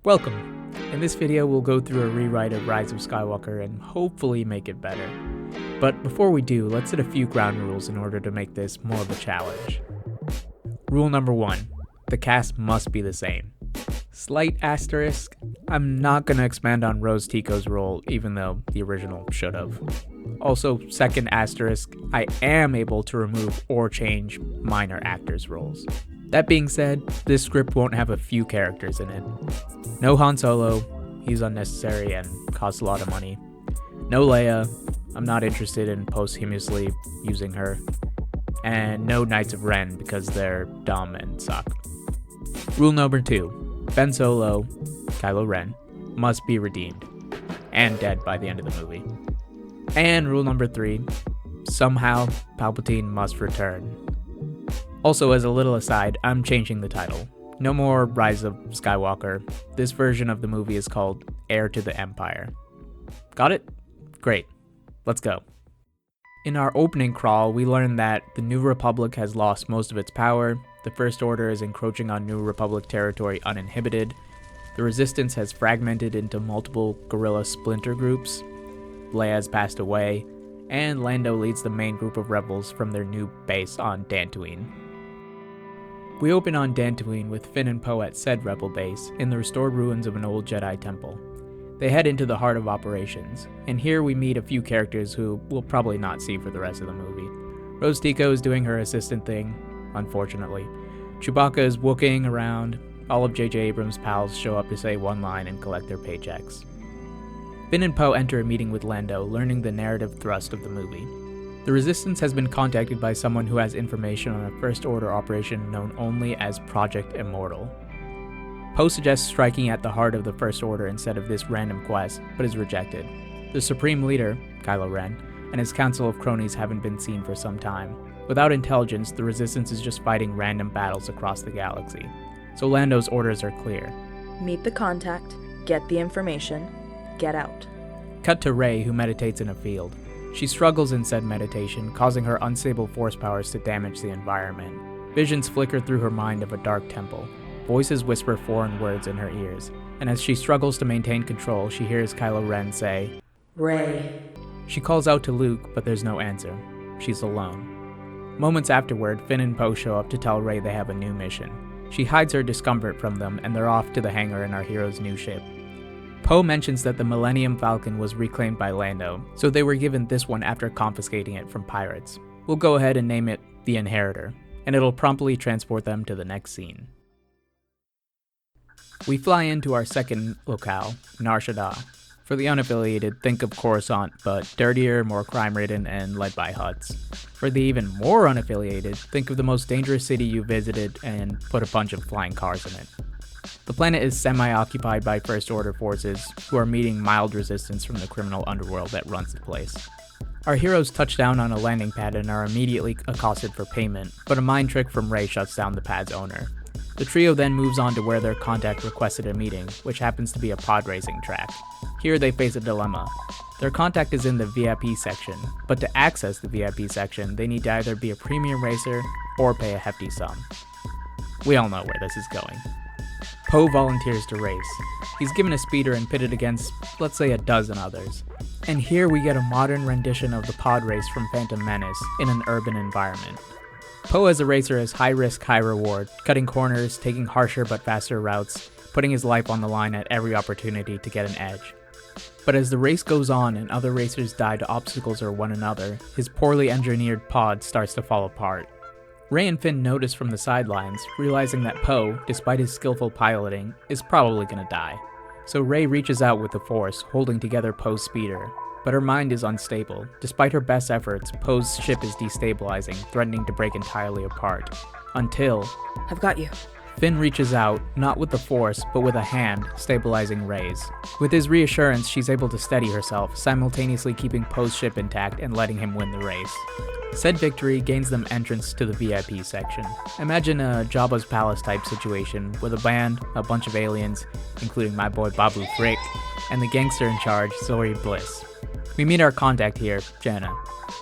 Welcome! In this video we'll go through a rewrite of Rise of Skywalker and hopefully make it better. But before we do, let's set a few ground rules in order to make this more of a challenge. Rule number 1. The cast must be the same. Slight asterisk, I'm not going to expand on Rose Tico's role even though the original should have. Also, second asterisk, I am able to remove or change minor actors' roles. That being said, this script won't have a few characters in it. No Han Solo, he's unnecessary and costs a lot of money. No Leia, I'm not interested in posthumously using her. And no Knights of Ren because they're dumb and suck. Rule number 2, Ben Solo, Kylo Ren, must be redeemed. And dead by the end of the movie. And rule number 3, somehow Palpatine must return. Also, as a little aside, I'm changing the title. No more Rise of Skywalker. This version of the movie is called Heir to the Empire. Got it? Great. Let's go. In our opening crawl, we learned that the New Republic has lost most of its power, the First Order is encroaching on New Republic territory uninhibited, the Resistance has fragmented into multiple guerrilla splinter groups, Leia has passed away, and Lando leads the main group of rebels from their new base on Dantooine. We open on Dantooine with Finn and Poe at said rebel base in the restored ruins of an old Jedi temple. They head into the heart of operations, and here we meet a few characters who we'll probably not see for the rest of the movie. Rose Tico is doing her assistant thing, unfortunately. Chewbacca is wookieing around, all of J.J. Abrams' pals show up to say one line and collect their paychecks. Finn and Poe enter a meeting with Lando, learning the narrative thrust of the movie. The Resistance has been contacted by someone who has information on a First Order operation known only as Project Immortal. Poe suggests striking at the heart of the First Order instead of this random quest, but is rejected. The Supreme Leader, Kylo Ren, and his council of cronies haven't been seen for some time. Without intelligence, the Resistance is just fighting random battles across the galaxy. So Lando's orders are clear. Meet the contact, get the information, get out. Cut to Rey, who meditates in a field. She struggles in said meditation, causing her unstable force powers to damage the environment. Visions flicker through her mind of a dark temple. Voices whisper foreign words in her ears, and as she struggles to maintain control, she hears Kylo Ren say, Rey. She calls out to Luke, but there's no answer. She's alone. Moments afterward, Finn and Poe show up to tell Rey they have a new mission. She hides her discomfort from them, and they're off to the hangar in our hero's new ship. Poe mentions that the Millennium Falcon was reclaimed by Lando, so they were given this one after confiscating it from pirates. We'll go ahead and name it the Inheritor, and it'll promptly transport them to the next scene. We fly into our second locale, Nar Shaddaa. For the unaffiliated, think of Coruscant, but dirtier, more crime-ridden, and led by Hutts. For the even more unaffiliated, think of the most dangerous city you visited and put a bunch of flying cars in it. The planet is semi-occupied by First Order forces, who are meeting mild resistance from the criminal underworld that runs the place. Our heroes touch down on a landing pad and are immediately accosted for payment, but a mind trick from Rey shuts down the pad's owner. The trio then moves on to where their contact requested a meeting, which happens to be a pod racing track. Here they face a dilemma. Their contact is in the VIP section, but to access the VIP section, they need to either be a premium racer or pay a hefty sum. We all know where this is going. Poe volunteers to race. He's given a speeder and pitted against, let's say, a dozen others. And here we get a modern rendition of the pod race from Phantom Menace in an urban environment. Poe as a racer is high risk, high reward, cutting corners, taking harsher but faster routes, putting his life on the line at every opportunity to get an edge. But as the race goes on and other racers die to obstacles or one another, his poorly engineered pod starts to fall apart. Rey and Finn notice from the sidelines, realizing that Poe, despite his skillful piloting, is probably gonna die. So Rey reaches out with the Force, holding together Poe's speeder. But her mind is unstable. Despite her best efforts, Poe's ship is destabilizing, threatening to break entirely apart. Until I've got you. Finn reaches out, not with the Force, but with a hand, stabilizing Rey's. With his reassurance, she's able to steady herself, simultaneously keeping Poe's ship intact and letting him win the race. Said victory gains them entrance to the VIP section. Imagine a Jabba's Palace type situation, with a band, a bunch of aliens, including my boy Babu Frick, and the gangster in charge, Zoe Bliss. We meet our contact here, Jenna.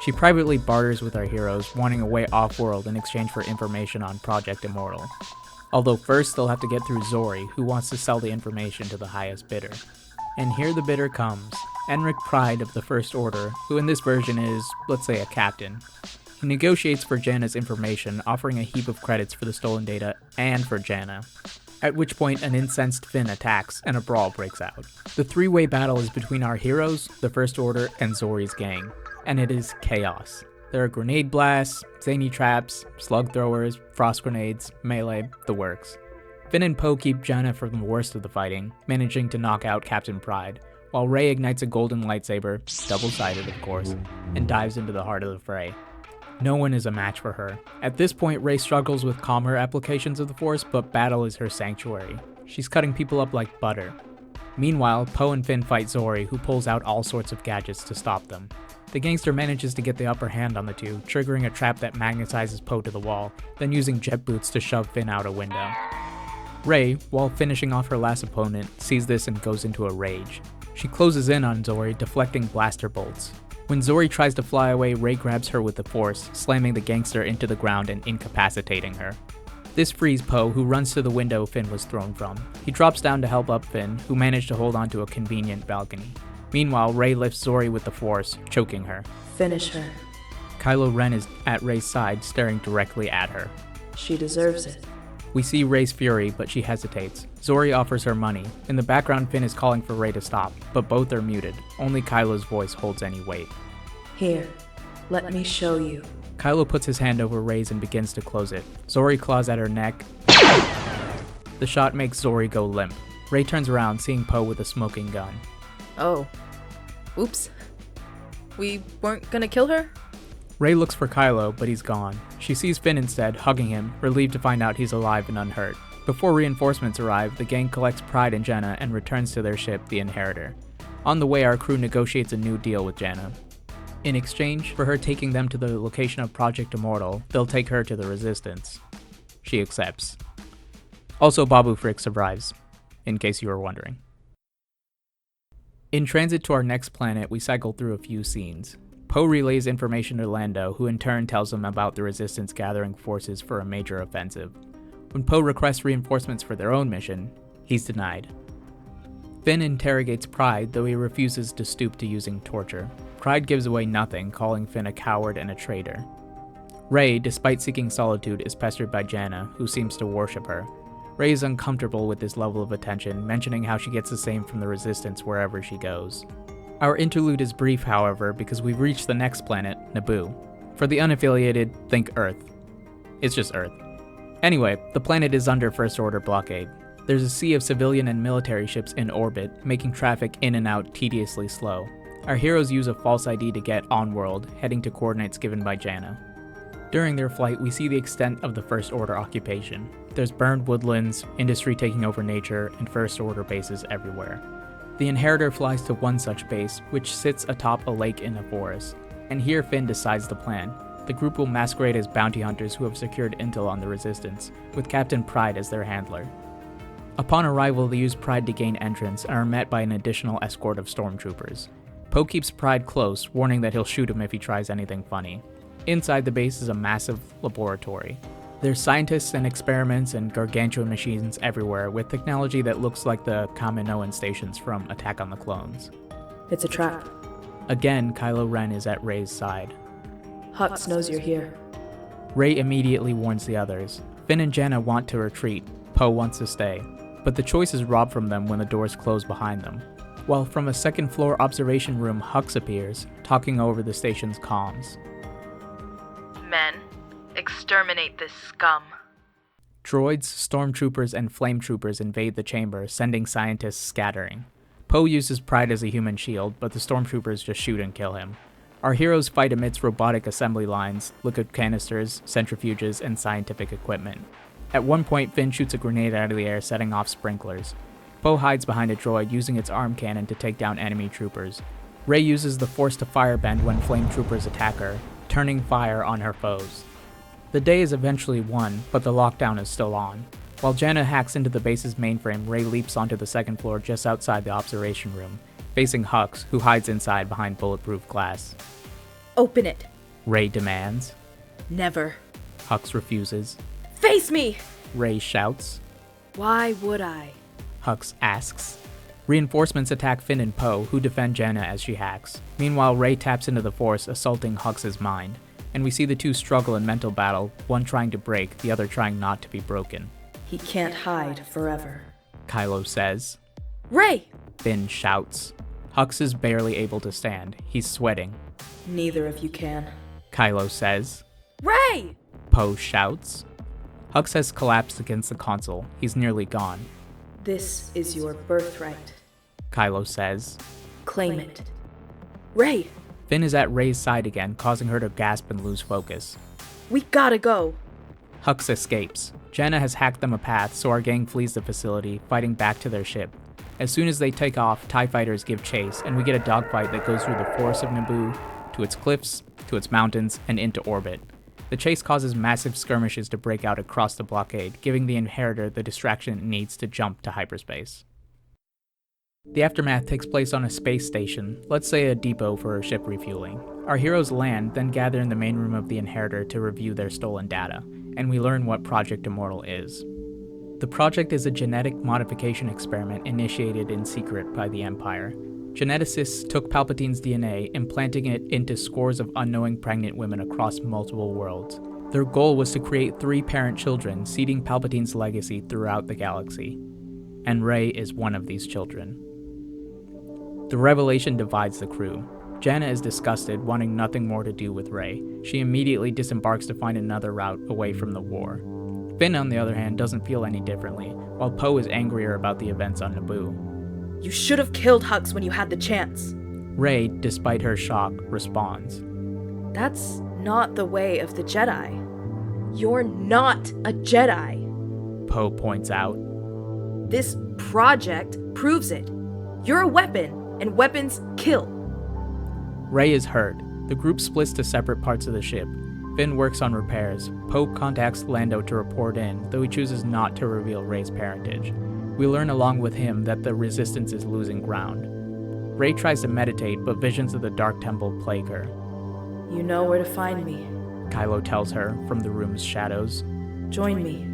She privately barters with our heroes, wanting a way off-world in exchange for information on Project Immortal. Although first they'll have to get through Zori, who wants to sell the information to the highest bidder. And here the bidder comes, Enric Pride of the First Order, who in this version is, let's say, a captain. He negotiates for Janna's information, offering a heap of credits for the stolen data and for Janna. At which point an incensed Finn attacks and a brawl breaks out. The three-way battle is between our heroes, the First Order, and Zori's gang, and it is chaos. There are grenade blasts, zany traps, slug throwers, frost grenades, melee, the works. Finn and Poe keep Janna from the worst of the fighting, managing to knock out Captain Pride, while Rey ignites a golden lightsaber, double-sided of course, and dives into the heart of the fray. No one is a match for her. At this point, Rey struggles with calmer applications of the Force, but battle is her sanctuary. She's cutting people up like butter. Meanwhile, Poe and Finn fight Zori, who pulls out all sorts of gadgets to stop them. The gangster manages to get the upper hand on the two, triggering a trap that magnetizes Poe to the wall, then using jet boots to shove Finn out a window. Rey, while finishing off her last opponent, sees this and goes into a rage. She closes in on Zori, deflecting blaster bolts. When Zori tries to fly away, Rey grabs her with the Force, slamming the gangster into the ground and incapacitating her. This frees Poe, who runs to the window Finn was thrown from. He drops down to help up Finn, who managed to hold onto a convenient balcony. Meanwhile, Rey lifts Zori with the Force, choking her. Finish her. Kylo Ren is at Rey's side, staring directly at her. She deserves it. We see Rey's fury, but she hesitates. Zori offers her money. In the background, Finn is calling for Rey to stop, but both are muted. Only Kylo's voice holds any weight. Here, let me show you. Kylo puts his hand over Rey's and begins to close it. Zori claws at her neck. The shot makes Zori go limp. Rey turns around, seeing Poe with a smoking gun. Oh. Oops. We weren't gonna kill her? Rey looks for Kylo, but he's gone. She sees Finn instead, hugging him, relieved to find out he's alive and unhurt. Before reinforcements arrive, the gang collects Pride and Janna and returns to their ship, the Inheritor. On the way, our crew negotiates a new deal with Janna. In exchange for her taking them to the location of Project Immortal, they'll take her to the Resistance. She accepts. Also, Babu Frick survives, in case you were wondering. In transit to our next planet, we cycle through a few scenes. Poe relays information to Lando, who in turn tells him about the Resistance gathering forces for a major offensive. When Poe requests reinforcements for their own mission, he's denied. Finn interrogates Pride, though he refuses to stoop to using torture. Pride gives away nothing, calling Finn a coward and a traitor. Rey, despite seeking solitude, is pestered by Janna, who seems to worship her. Rey is uncomfortable with this level of attention, mentioning how she gets the same from the Resistance wherever she goes. Our interlude is brief, however, because we've reached the next planet, Naboo. For the unaffiliated, think Earth. It's just Earth. Anyway, the planet is under First Order blockade. There's a sea of civilian and military ships in orbit, making traffic in and out tediously slow. Our heroes use a false ID to get on-world, heading to coordinates given by Janna. During their flight, we see the extent of the First Order occupation. There's burned woodlands, industry taking over nature, and First Order bases everywhere. The Inheritor flies to one such base, which sits atop a lake in a forest. And here Finn decides the plan. The group will masquerade as bounty hunters who have secured intel on the Resistance, with Captain Pride as their handler. Upon arrival, they use Pride to gain entrance and are met by an additional escort of stormtroopers. Poe keeps Pride close, warning that he'll shoot him if he tries anything funny. Inside the base is a massive laboratory. There's scientists and experiments and gargantuan machines everywhere with technology that looks like the Kaminoan stations from Attack on the Clones. It's a trap. Again, Kylo Ren is at Rey's side. Hux knows you're here. Rey immediately warns the others. Finn and Janna want to retreat. Poe wants to stay. But the choice is robbed from them when the doors close behind them. While from a second-floor observation room, Hux appears, talking over the station's comms. Men, exterminate this scum. Droids, stormtroopers, and flametroopers invade the chamber, sending scientists scattering. Poe uses Pride as a human shield, but the stormtroopers just shoot and kill him. Our heroes fight amidst robotic assembly lines, liquid canisters, centrifuges, and scientific equipment. At one point, Finn shoots a grenade out of the air, setting off sprinklers. Poe hides behind a droid, using its arm cannon to take down enemy troopers. Rey uses the Force to firebend when flame troopers attack her, turning fire on her foes. The day is eventually won, but the lockdown is still on. While Janna hacks into the base's mainframe, Rey leaps onto the second floor just outside the observation room, facing Hux, who hides inside behind bulletproof glass. Open it. Rey demands. Never. Hux refuses. Face me! Rey shouts. Why would I? Hux asks. Reinforcements attack Finn and Poe, who defend Jenna as she hacks. Meanwhile, Rey taps into the Force, assaulting Hux's mind, and we see the two struggle in mental battle, one trying to break, the other trying not to be broken. He can't hide forever. Kylo says. Rey! Finn shouts. Hux is barely able to stand. He's sweating. Neither of you can. Kylo says. Rey! Poe shouts. Hux has collapsed against the console. He's nearly gone. This is your birthright. Kylo says. Claim it. Rey! Finn is at Rey's side again, causing her to gasp and lose focus. We gotta go! Hux escapes. Jenna has hacked them a path, so our gang flees the facility, fighting back to their ship. As soon as they take off, TIE fighters give chase, and we get a dogfight that goes through the forest of Naboo, to its cliffs, to its mountains, and into orbit. The chase causes massive skirmishes to break out across the blockade, giving the Inheritor the distraction it needs to jump to hyperspace. The aftermath takes place on a space station, let's say a depot for a ship refueling. Our heroes land, then gather in the main room of the Inheritor to review their stolen data, and we learn what Project Immortal is. The project is a genetic modification experiment initiated in secret by the Empire. Geneticists took Palpatine's DNA, implanting it into scores of unknowing pregnant women across multiple worlds. Their goal was to create 3 parent children, seeding Palpatine's legacy throughout the galaxy. And Rey is one of these children. The revelation divides the crew. Janna is disgusted, wanting nothing more to do with Rey. She immediately disembarks to find another route away from the war. Finn, on the other hand, doesn't feel any differently, while Poe is angrier about the events on Naboo. You should have killed Hux when you had the chance. Rey, despite her shock, responds. That's not the way of the Jedi. You're not a Jedi. Poe points out. This project proves it. You're a weapon, and weapons kill. Rey is hurt. The group splits to separate parts of the ship. Finn works on repairs. Poe contacts Lando to report in, though he chooses not to reveal Rey's parentage. We learn along with him that the Resistance is losing ground. Rey tries to meditate, but visions of the Dark Temple plague her. You know where to find me. Kylo tells her from the room's shadows. Join me.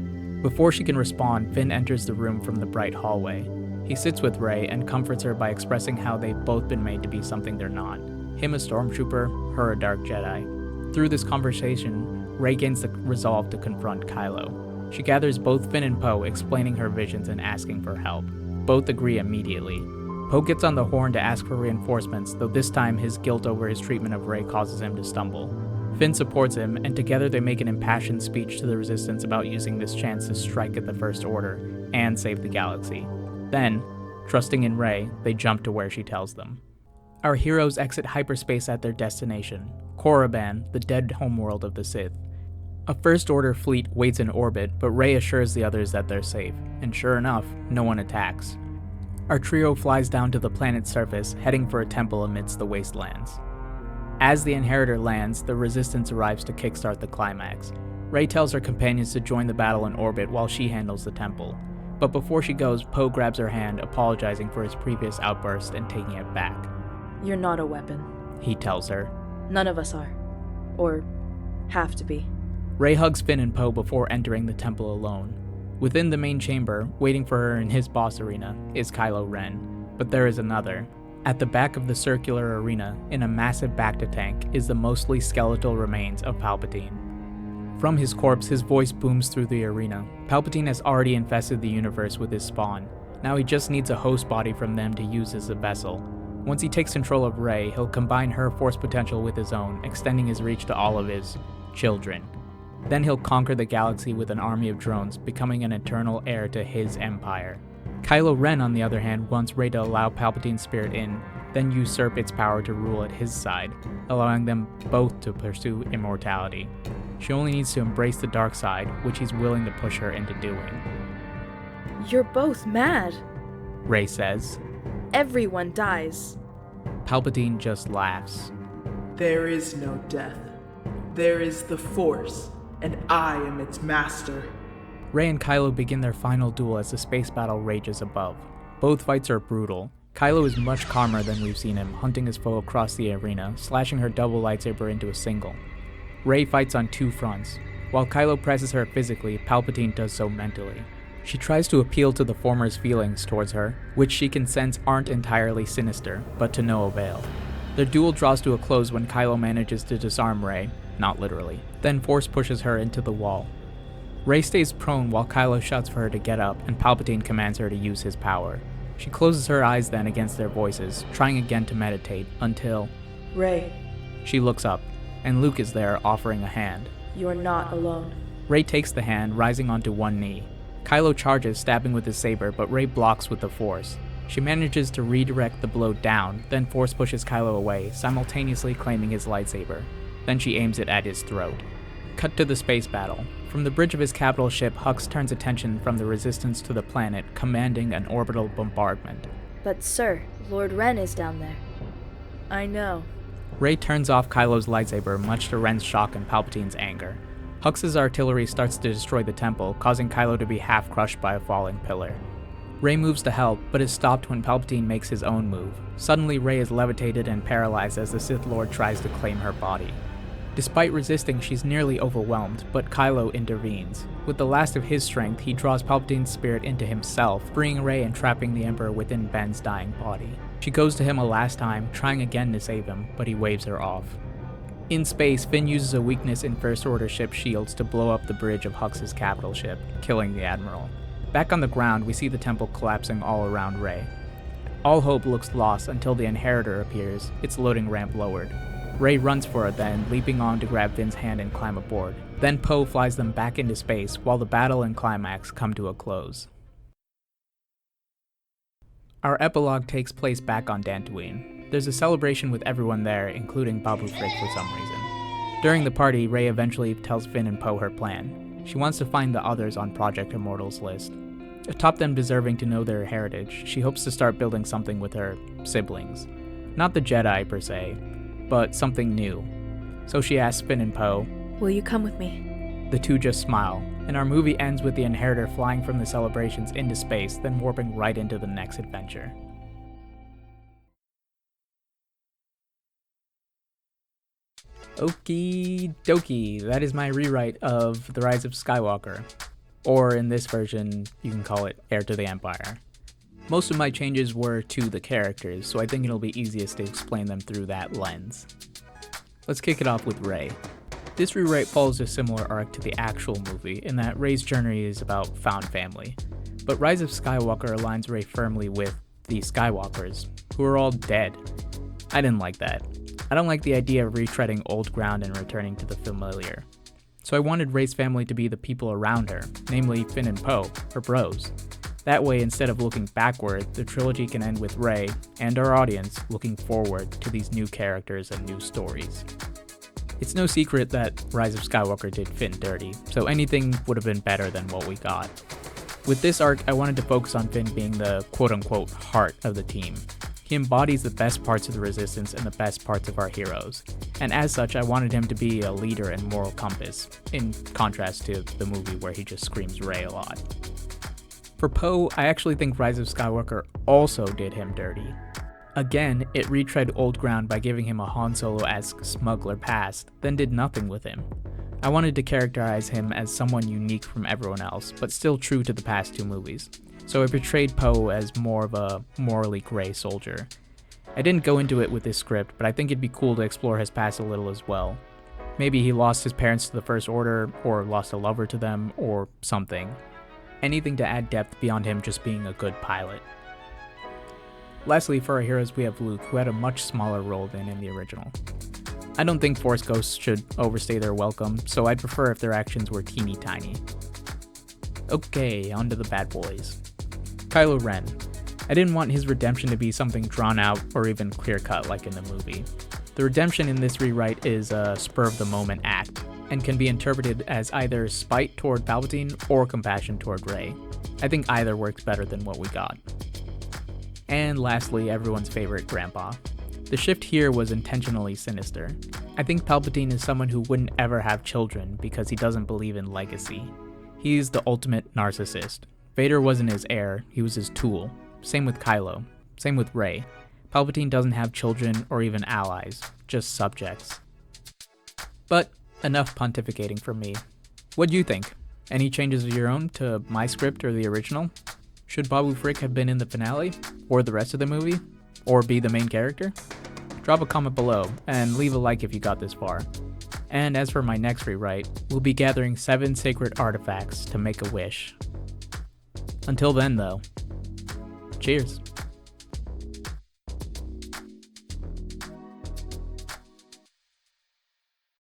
Before she can respond, Finn enters the room from the bright hallway. He sits with Rey and comforts her by expressing how they've both been made to be something they're not. Him a stormtrooper, her a dark Jedi. Through this conversation, Rey gains the resolve to confront Kylo. She gathers both Finn and Poe, explaining her visions and asking for help. Both agree immediately. Poe gets on the horn to ask for reinforcements, though this time his guilt over his treatment of Rey causes him to stumble. Finn supports him, and together they make an impassioned speech to the Resistance about using this chance to strike at the First Order and save the galaxy. Then, trusting in Rey, they jump to where she tells them. Our heroes exit hyperspace at their destination, Korriban, the dead homeworld of the Sith. A First Order fleet waits in orbit, but Rey assures the others that they're safe, and sure enough, no one attacks. Our trio flies down to the planet's surface, heading for a temple amidst the wastelands. As the Inheritor lands, the Resistance arrives to kickstart the climax. Rey tells her companions to join the battle in orbit while she handles the temple. But before she goes, Poe grabs her hand, apologizing for his previous outburst and taking it back. You're not a weapon. He tells her. None of us are. Or have to be. Rey hugs Finn and Poe before entering the temple alone. Within the main chamber, waiting for her in his boss arena, is Kylo Ren. But there is another. At the back of the circular arena, in a massive Bacta tank, is the mostly skeletal remains of Palpatine. From his corpse, his voice booms through the arena. Palpatine has already infested the universe with his spawn. Now he just needs a host body from them to use as a vessel. Once he takes control of Rey, he'll combine her force potential with his own, extending his reach to all of his children. Then he'll conquer the galaxy with an army of drones, becoming an eternal heir to his empire. Kylo Ren, on the other hand, wants Rey to allow Palpatine's spirit in, then usurp its power to rule at his side, allowing them both to pursue immortality. She only needs to embrace the dark side, which he's willing to push her into doing. You're both mad. Rey says. Everyone dies. Palpatine just laughs. There is no death. There is the Force, and I am its master. Rey and Kylo begin their final duel as the space battle rages above. Both fights are brutal. Kylo is much calmer than we've seen him, hunting his foe across the arena, slashing her double lightsaber into a single. Rey fights on two fronts. While Kylo presses her physically, Palpatine does so mentally. She tries to appeal to the former's feelings towards her, which she can sense aren't entirely sinister, but to no avail. Their duel draws to a close when Kylo manages to disarm Rey, not literally, then Force pushes her into the wall. Rey stays prone while Kylo shouts for her to get up, and Palpatine commands her to use his power. She closes her eyes then against their voices, trying again to meditate, until Rey, she looks up, and Luke is there offering a hand. you are not alone. Rey takes the hand, rising onto one knee. Kylo charges, stabbing with his saber, but Rey blocks with the Force. She manages to redirect the blow down, then Force pushes Kylo away, simultaneously claiming his lightsaber. Then she aims it at his throat. Cut to the space battle. From the bridge of his capital ship, Hux turns attention from the Resistance to the planet, commanding an orbital bombardment. But sir, Lord Ren is down there. I know. Rey turns off Kylo's lightsaber, much to Ren's shock and Palpatine's anger. Hux's artillery starts to destroy the temple, causing Kylo to be half crushed by a falling pillar. Rey moves to help, but is stopped when Palpatine makes his own move. Suddenly, Rey is levitated and paralyzed as the Sith Lord tries to claim her body. Despite resisting, she's nearly overwhelmed, but Kylo intervenes. With the last of his strength, he draws Palpatine's spirit into himself, freeing Rey and trapping the Emperor within Ben's dying body. She goes to him a last time, trying again to save him, but he waves her off. In space, Finn uses a weakness in First Order ship shields to blow up the bridge of Hux's capital ship, killing the Admiral. Back on the ground, we see the temple collapsing all around Rey. All hope looks lost until the Inheritor appears, its loading ramp lowered. Rey runs for it then, leaping on to grab Finn's hand and climb aboard. Then Poe flies them back into space, while the battle and climax come to a close. Our epilogue takes place back on Dantooine. There's a celebration with everyone there, including Babu Frick for some reason. During the party, Rey eventually tells Finn and Poe her plan. She wants to find the others on Project Immortal's list. Atop them deserving to know their heritage, she hopes to start building something with her siblings. Not the Jedi per se, but something new. So she asks Finn and Poe, Will you come with me? The two just smile, and our movie ends with the Inheritor flying from the celebrations into space, then warping right into the next adventure. Okie dokie, that is my rewrite of The Rise of Skywalker. Or in this version, you can call it Heir to the Empire. Most of my changes were to the characters, so I think it'll be easiest to explain them through that lens. Let's kick it off with Rey. This rewrite follows a similar arc to the actual movie, in that Rey's journey is about found family. But Rise of Skywalker aligns Rey firmly with the Skywalkers, who are all dead. I didn't like that. I don't like the idea of retreading old ground and returning to the familiar. So I wanted Rey's family to be the people around her, namely Finn and Poe, her bros. That way, instead of looking backward, the trilogy can end with Rey, and our audience, looking forward to these new characters and new stories. It's no secret that Rise of Skywalker did Finn dirty, so anything would have been better than what we got. With this arc, I wanted to focus on Finn being the quote-unquote heart of the team. He embodies the best parts of the Resistance and the best parts of our heroes, and as such, I wanted him to be a leader and moral compass, in contrast to the movie where he just screams Rey a lot. For Poe, I actually think Rise of Skywalker also did him dirty. Again, it retread old ground by giving him a Han Solo-esque smuggler past, then did nothing with him. I wanted to characterize him as someone unique from everyone else, but still true to the past two movies. So I portrayed Poe as more of a morally gray soldier. I didn't go into it with this script, but I think it'd be cool to explore his past a little as well. Maybe he lost his parents to the First Order, or lost a lover to them, or something. Anything to add depth beyond him just being a good pilot. Lastly, for our heroes we have Luke, who had a much smaller role than in the original. I don't think Force Ghosts should overstay their welcome, so I'd prefer if their actions were teeny tiny. Okay, on to the bad boys. Kylo Ren. I didn't want his redemption to be something drawn out or even clear-cut like in the movie. The redemption in this rewrite is a spur-of-the-moment act, and can be interpreted as either spite toward Palpatine or compassion toward Rey. I think either works better than what we got. And lastly, everyone's favorite Grandpa. The shift here was intentionally sinister. I think Palpatine is someone who wouldn't ever have children because he doesn't believe in legacy. He's the ultimate narcissist. Vader wasn't his heir, he was his tool. Same with Kylo. Same with Rey. Palpatine doesn't have children or even allies, just subjects. But enough pontificating from me. What'd you think? Any changes of your own to my script or the original? Should Babu Frick have been in the finale? Or the rest of the movie? Or be the main character? Drop a comment below, and leave a like if you got this far. And as for my next rewrite, we'll be gathering 7 sacred artifacts to make a wish. Until then though, cheers.